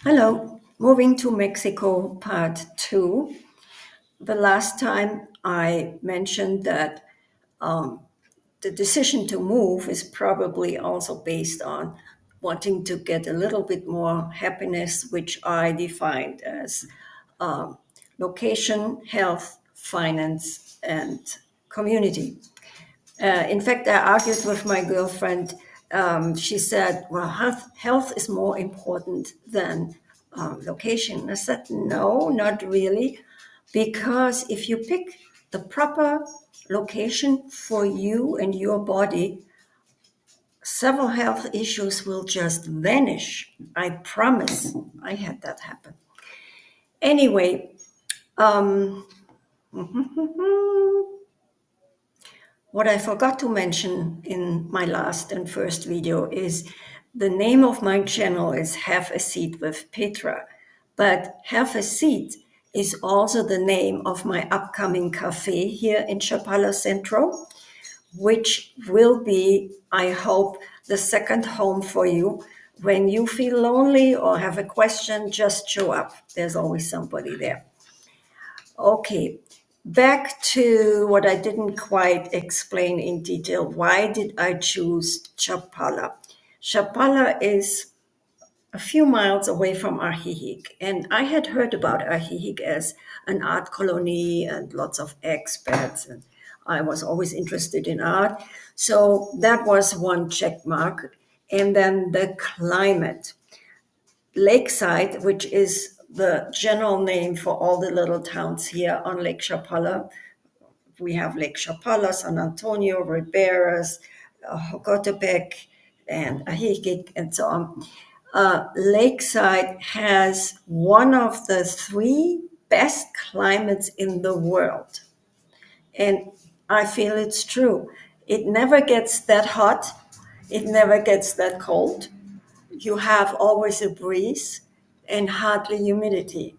Hello, moving to Mexico part 2. The last time I mentioned that the decision to move is probably also based on wanting to get a little bit more happiness, which I defined as um, location, health, finance, and community. In fact, I argued with my girlfriend. She said, well, health is more important than location. I said, no, not really. Because if you pick the proper location for you and your body, several health issues will just vanish. I promise. I had that happen. Anyway, what I forgot to mention in my last and first video is the name of my channel is Have a Seat with Petra, but Have a Seat is also the name of my upcoming cafe here in Chapala Centro, which will be, I hope, the second home for you. When you feel lonely or have a question, just show up. There's always somebody there. Okay, back to what I didn't quite explain in detail. Why did I choose Chapala? Chapala is a few miles away from Ajijic, and I had heard about Ajijic as an art colony and lots of expats, and I was always interested in art. So that was one check mark. And then the climate. Lakeside, which is the general name for all the little towns here on Lake Chapala. We have Lake Chapala, San Antonio, Riberas, Jocotepec, and Ajijic, and so on. Lakeside has one of the three best climates in the world. And I feel it's true. It never gets that hot. It never gets that cold. You have always a breeze and hardly humidity.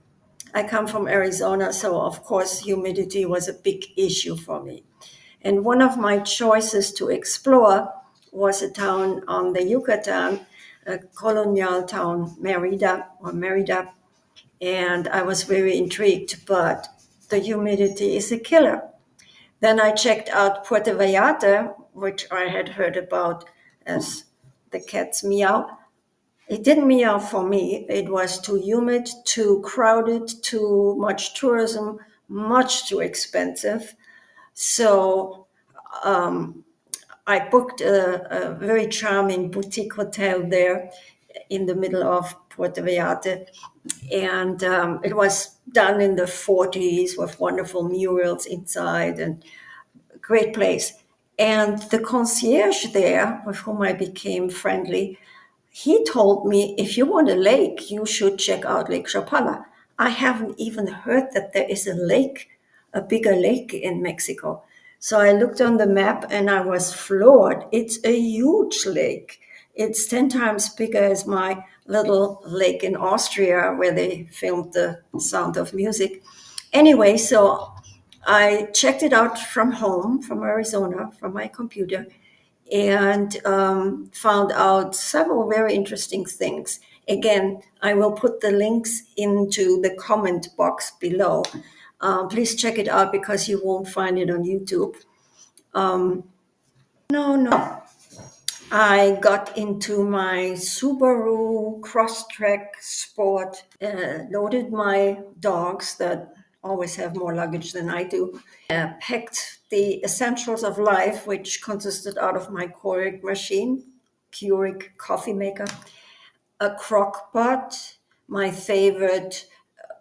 I come from Arizona, so of course humidity was a big issue for me. And one of my choices to explore was a town on the Yucatan, a colonial town, Merida, and I was very intrigued, but the humidity is a killer. Then I checked out Puerto Vallarta, which I had heard about as the cat's meow. It didn't meow for me. It was too humid, too crowded, too much tourism, much too expensive. So I booked a very charming boutique hotel there in the middle of Puerto Vallarta. And it was done in the 40s with wonderful murals inside and a great place. And the concierge there, with whom I became friendly, he told me, if you want a lake, you should check out Lake Chapala. I haven't even heard that there is a lake, a bigger lake in Mexico. So I looked on the map and I was floored. It's a huge lake. It's 10 times bigger as my little lake in Austria where they filmed The Sound of Music. Anyway, so I checked it out from home, from Arizona, from my computer, and found out several very interesting things. Again, I will put the links into the comment box below. Please check it out because you won't find it on YouTube. No. I got into my Subaru Crosstrek Sport, loaded my dogs that always have more luggage than I do, packed the essentials of life, which consisted out of my Keurig machine, Keurig coffee maker, a crock pot, my favorite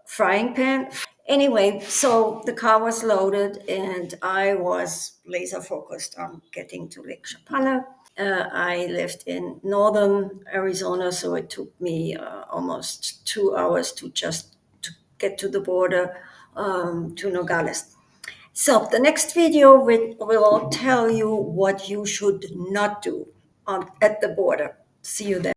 frying pan. Anyway, so the car was loaded and I was laser focused on getting to Lake Chapala. I lived in northern Arizona, so it took me almost 2 hours to get to the border to Nogales. So the next video will tell you what you should not do at the border. See you then.